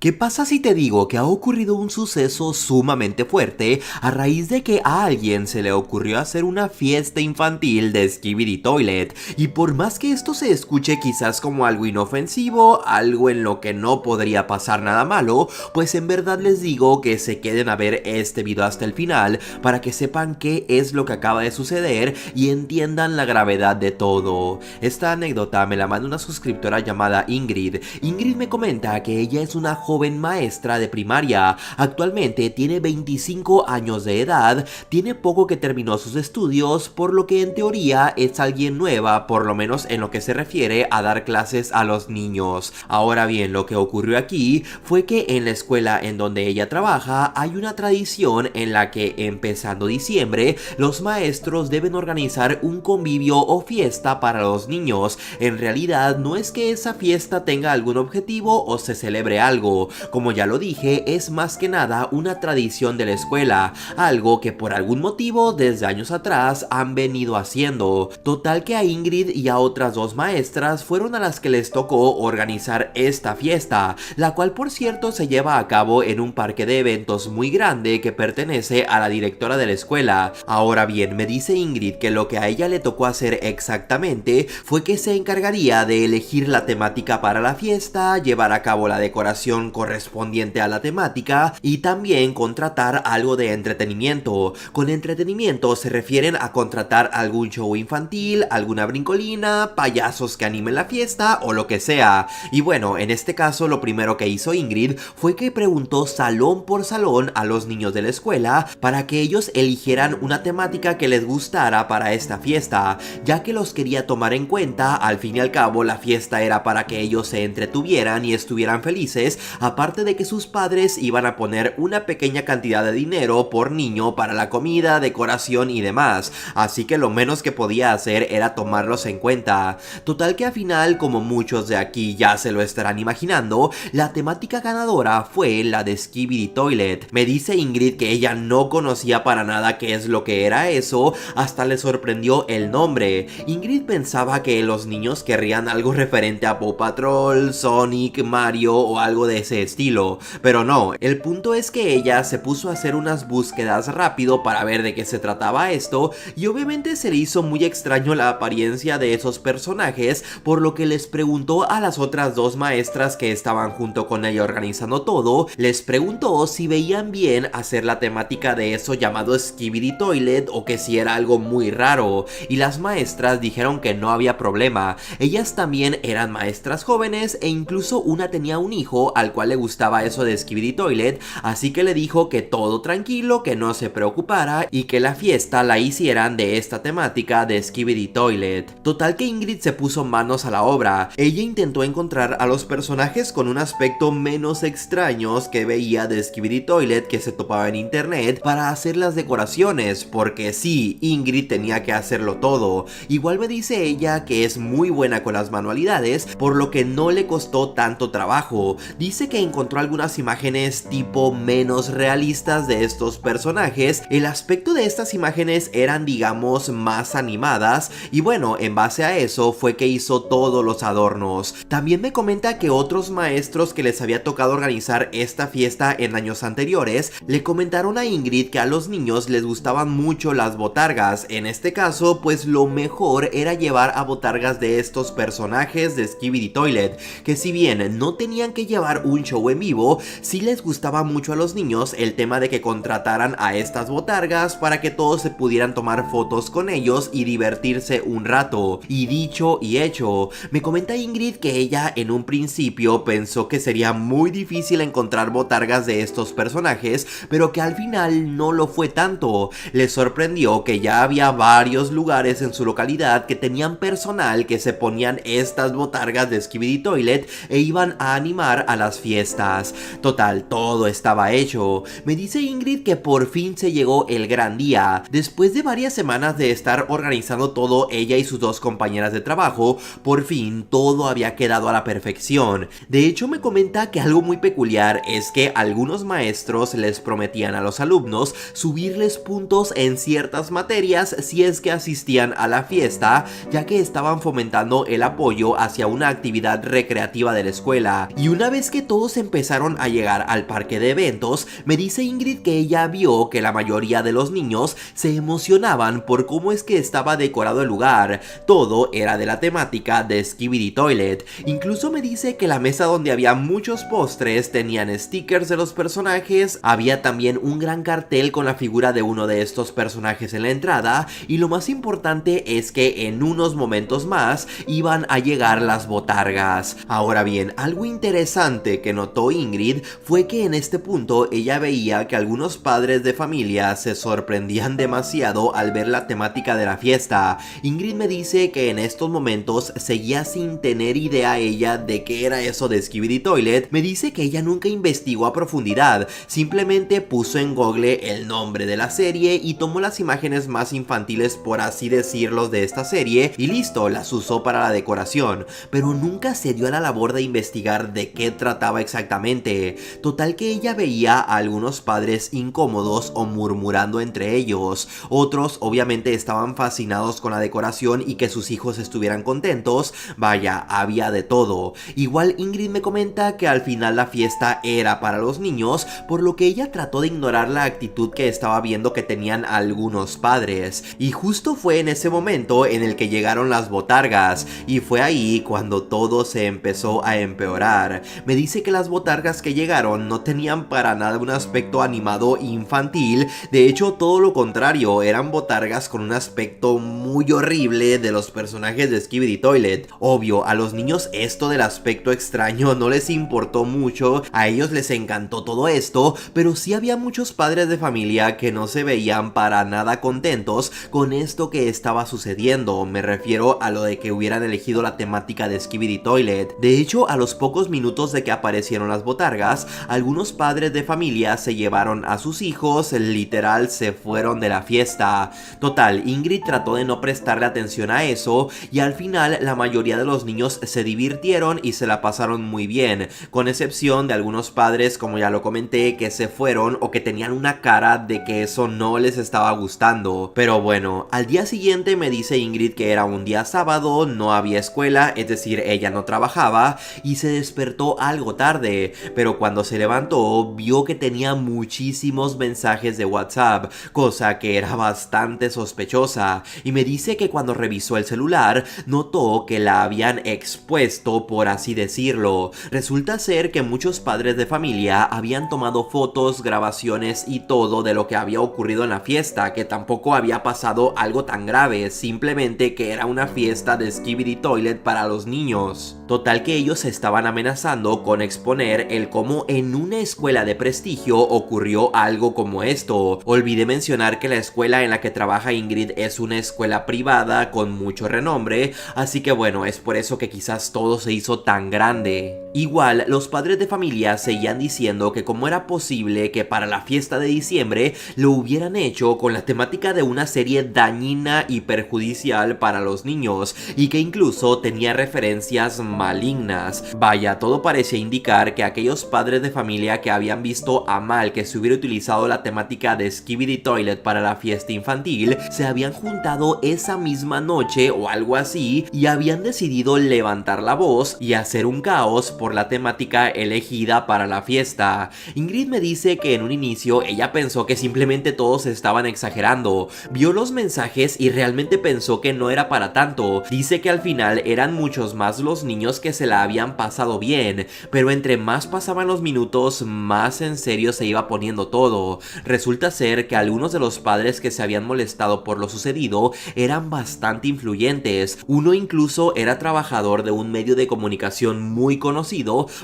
¿Qué pasa si te digo que ha ocurrido un suceso sumamente fuerte a raíz de que a alguien se le ocurrió hacer una fiesta infantil de Skibidi Toilet? Y por más que esto se escuche quizás como algo inofensivo, algo en lo que no podría pasar nada malo, pues en verdad les digo que se queden a ver este video hasta el final para que sepan qué es lo que acaba de suceder y entiendan la gravedad de todo. Esta anécdota me la manda una suscriptora llamada Ingrid. Ingrid me comenta que ella es una joven maestra de primaria, actualmente tiene 25 años de edad, tiene poco que terminó sus estudios, por lo que en teoría es alguien nueva, por lo menos en lo que se refiere a dar clases a los niños. Ahora bien, lo que ocurrió aquí fue que en la escuela en donde ella trabaja hay una tradición en la que empezando diciembre los maestros deben organizar un convivio o fiesta para los niños. En realidad no es que esa fiesta tenga algún objetivo o se celebre algo, como ya lo dije, es más que nada una tradición de la escuela, algo que por algún motivo desde años atrás han venido haciendo. Total que a Ingrid y a otras dos maestras fueron a las que les tocó organizar esta fiesta, la cual por cierto se lleva a cabo en un parque de eventos muy grande que pertenece a la directora de la escuela. Ahora bien, me dice Ingrid que lo que a ella le tocó hacer exactamente fue que se encargaría de elegir la temática para la fiesta, llevar a cabo la decoración correspondiente a la temática y también contratar algo de entretenimiento. Con entretenimiento se refieren a contratar algún show infantil, alguna brincolina, payasos que animen la fiesta o lo que sea. Y bueno, en este caso lo primero que hizo Ingrid fue que preguntó salón por salón a los niños de la escuela para que ellos eligieran una temática que les gustara para esta fiesta, ya que los quería tomar en cuenta. Al fin y al cabo la fiesta era para que ellos se entretuvieran y estuvieran felices, aparte de que sus padres iban a poner una pequeña cantidad de dinero por niño para la comida, decoración y demás, así que lo menos que podía hacer era tomarlos en cuenta. Total que al final, como muchos de aquí ya se lo estarán imaginando, la temática ganadora fue la de Skibidi Toilet. Me dice Ingrid que ella no conocía para nada qué es lo que era eso, hasta le sorprendió el nombre. Ingrid pensaba que los niños querrían algo referente a Paw Patrol, Sonic, Mario o algo de ese estilo, pero no, el punto es que ella se puso a hacer unas búsquedas rápido para ver de qué se trataba esto y obviamente se le hizo muy extraño la apariencia de esos personajes, por lo que les preguntó a las otras dos maestras que estaban junto con ella organizando todo, les preguntó si veían bien hacer la temática de eso llamado Skibidi Toilet o que si era algo muy raro, y las maestras dijeron que no había problema. Ellas también eran maestras jóvenes e incluso una tenía un hijo al cual le gustaba eso de Skibidi Toilet, así que le dijo que todo tranquilo, que no se preocupara y que la fiesta la hicieran de esta temática de Skibidi Toilet. Total que Ingrid se puso manos a la obra. Ella intentó encontrar a los personajes con un aspecto menos extraños que veía de Skibidi Toilet que se topaba en internet para hacer las decoraciones, porque sí, Ingrid tenía que hacerlo todo. Igual me dice ella que es muy buena con las manualidades, por lo que no le costó tanto trabajo. Dice que encontró algunas imágenes tipo menos realistas de estos personajes. El aspecto de estas imágenes eran, digamos, más animadas y bueno, en base a eso fue que hizo todos los adornos. También me comenta que otros maestros que les había tocado organizar esta fiesta en años anteriores le comentaron a Ingrid que a los niños les gustaban mucho las botargas. En este caso, pues lo mejor era llevar a botargas de estos personajes de Skibidi Toilet, que si bien no tenían que llevar un show en vivo, sí les gustaba mucho a los niños el tema de que contrataran a estas botargas para que todos se pudieran tomar fotos con ellos y divertirse un rato. Y dicho y hecho, me comenta Ingrid que ella en un principio pensó que sería muy difícil encontrar botargas de estos personajes, pero que al final no lo fue tanto. Les sorprendió que ya había varios lugares en su localidad que tenían personal que se ponían estas botargas de Skibidi Toilet e iban a animar a las fiestas. Total, todo estaba hecho. Me dice Ingrid que por fin se llegó el gran día. Después de varias semanas de estar organizando todo ella y sus dos compañeras de trabajo, por fin todo había quedado a la perfección. De hecho, me comenta que algo muy peculiar es que algunos maestros les prometían a los alumnos subirles puntos en ciertas materias si es que asistían a la fiesta, ya que estaban fomentando el apoyo hacia una actividad recreativa de la escuela. Y una vez que todos empezaron a llegar al parque de eventos, me dice Ingrid que ella vio que la mayoría de los niños se emocionaban por cómo es que estaba decorado el lugar. Todo era de la temática de Skibidi Toilet. Incluso me dice que la mesa donde había muchos postres tenían stickers de los personajes, había también un gran cartel con la figura de uno de estos personajes en la entrada, y lo más importante es que en unos momentos más iban a llegar las botargas. Ahora bien, algo interesante que notó Ingrid fue que en este punto ella veía que algunos padres de familia se sorprendían demasiado al ver la temática de la fiesta. Ingrid me dice que en estos momentos seguía sin tener idea ella de qué era eso de Skibidi Toilet. Me dice que ella nunca investigó a profundidad, simplemente puso en Google el nombre de la serie y tomó las imágenes más infantiles, por así decirlo, de esta serie y listo, las usó para la decoración, pero nunca se dio a la labor de investigar de qué trataba exactamente. Total que ella veía a algunos padres incómodos o murmurando entre ellos, otros obviamente estaban fascinados con la decoración y que sus hijos estuvieran contentos. Vaya, había de todo. Igual Ingrid me comenta que al final la fiesta era para los niños, por lo que ella trató de ignorar la actitud que estaba viendo que tenían algunos padres, y justo fue en ese momento en el que llegaron las botargas, y fue ahí cuando todo se empezó a empeorar. Me dice que las botargas que llegaron no tenían para nada un aspecto animado infantil, de hecho todo lo contrario, eran botargas con un aspecto muy horrible de los personajes de Skibidi Toilet. Obvio, a los niños esto del aspecto extraño no les importó mucho, a ellos les encantó todo esto, pero sí había muchos padres de familia que no se veían para nada contentos con esto que estaba sucediendo. Me refiero a lo de que hubieran elegido la temática de Skibidi Toilet. De hecho, a los pocos minutos de que aparecieron las botargas, algunos padres de familia se llevaron a sus hijos, literal se fueron de la fiesta. Total, Ingrid trató de no prestarle atención a eso y al final la mayoría de los niños se divirtieron y se la pasaron muy bien, con excepción de algunos padres, como ya lo comenté, que se fueron o que tenían una cara de que eso no les estaba gustando. Pero bueno, al día siguiente me dice Ingrid que era un día sábado, no había escuela, es decir, ella no trabajaba y se despertó algo tarde, pero cuando se levantó vio que tenía muchísimos mensajes de WhatsApp, cosa que era bastante sospechosa, y me dice que cuando revisó el celular notó que la habían expuesto, por así decirlo. Resulta ser que muchos padres de familia habían tomado fotos, grabaciones y todo de lo que había ocurrido en la fiesta, que tampoco había pasado algo tan grave, simplemente que era una fiesta de Skibidi Toilet para los niños. Total que ellos estaban amenazando con exponer el cómo en una escuela de prestigio ocurrió algo como esto. Olvidé mencionar que la escuela en la que trabaja Ingrid es una escuela privada con mucho renombre, así que bueno, es por eso que quizás todo se hizo tan grande. Igual, los padres de familia seguían diciendo que cómo era posible que para la fiesta de diciembre lo hubieran hecho con la temática de una serie dañina y perjudicial para los niños, y que incluso tenía referencias malignas. Vaya, todo parecía indicar que aquellos padres de familia que habían visto a mal que se hubiera utilizado la temática de Skibidi Toilet para la fiesta infantil, se habían juntado esa misma noche o algo así y habían decidido levantar la voz y hacer un caos por la temática elegida para la fiesta. Ingrid me dice que en un inicio ella pensó que simplemente todos estaban exagerando, vio los mensajes y realmente pensó que no era para tanto. Dice que al final eran muchos más los niños que se la habían pasado bien, pero entre más pasaban los minutos, más en serio se iba poniendo todo. Resulta ser que algunos de los padres que se habían molestado por lo sucedido eran bastante influyentes. Uno incluso era trabajador de un medio de comunicación muy conocido,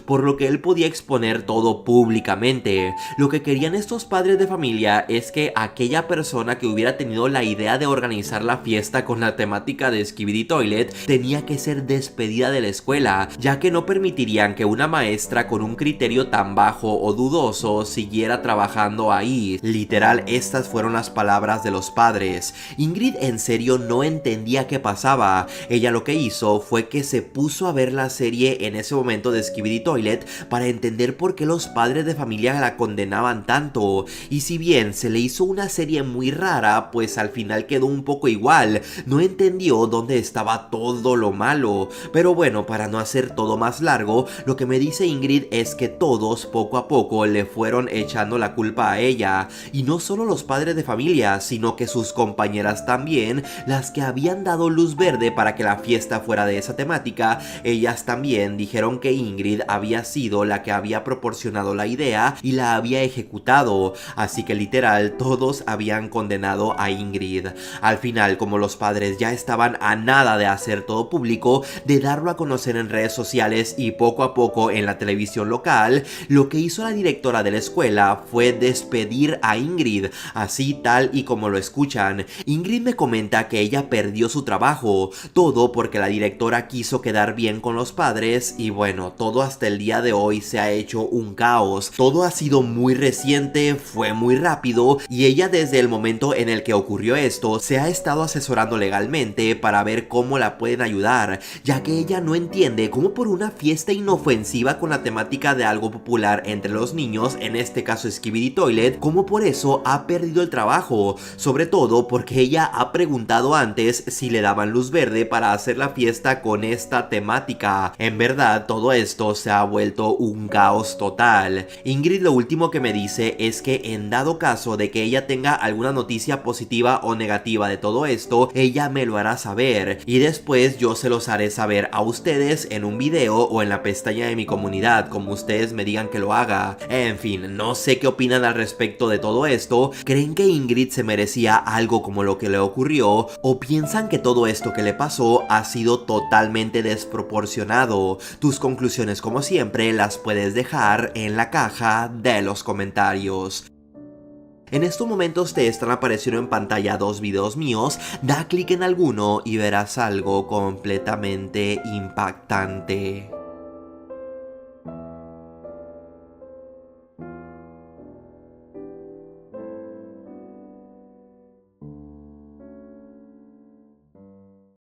por lo que él podía exponer todo públicamente. Lo que querían estos padres de familia es que aquella persona que hubiera tenido la idea de organizar la fiesta con la temática de Skibidi Toilet tenía que ser despedida de la escuela, ya que no permitirían que una maestra con un criterio tan bajo o dudoso siguiera trabajando ahí. Literal, estas fueron las palabras de los padres. Ingrid en serio no entendía qué pasaba. Ella lo que hizo fue que se puso a ver la serie en ese momento de Skibidi Toilet para entender por qué los padres de familia la condenaban tanto, y si bien se le hizo una serie muy rara, pues al final quedó un poco igual. No entendió dónde estaba todo lo malo. Pero bueno, para no hacer todo más largo, lo que me dice dice Ingrid es que todos poco a poco le fueron echando la culpa a ella, y no solo los padres de familia, sino que sus compañeras también, las que habían dado luz verde para que la fiesta fuera de esa temática, ellas también dijeron que Ingrid había sido la que había proporcionado la idea y la había ejecutado, así que literal todos habían condenado a Ingrid. Al final, como los padres ya estaban a nada de hacer todo público, de darlo a conocer en redes sociales y poco a poco en la televisión local, lo que hizo la directora de la escuela fue despedir a Ingrid, así tal y como lo escuchan. Ingrid me comenta que ella perdió su trabajo, todo porque la directora quiso quedar bien con los padres y bueno, todo hasta el día de hoy se ha hecho un caos. Todo ha sido muy reciente, fue muy rápido y ella desde el momento en el que ocurrió esto se ha estado asesorando legalmente para ver cómo la pueden ayudar, ya que ella no entiende cómo por una fiesta inofensiva con la temática de algo popular entre los niños, en este caso Skibidi Toilet, cómo por eso ha perdido el trabajo, sobre todo porque ella ha preguntado antes si le daban luz verde para hacer la fiesta con esta temática. En verdad, todo esto se ha vuelto un caos total. Ingrid lo último que me dice es que en dado caso de que ella tenga alguna noticia positiva o negativa de todo esto, ella me lo hará saber y después yo se los haré saber a ustedes en un video o en la pestaña de mi comunidad, como ustedes me digan que lo haga. En fin, no sé qué opinan al respecto de todo esto. ¿Creen que Ingrid se merecía algo como lo que le ocurrió? ¿O piensan que todo esto que le pasó ha sido totalmente desproporcionado? Tus conclusiones, como siempre, las puedes dejar en la caja de los comentarios. En estos momentos te están apareciendo en pantalla dos videos míos, da clic en alguno y verás algo completamente impactante.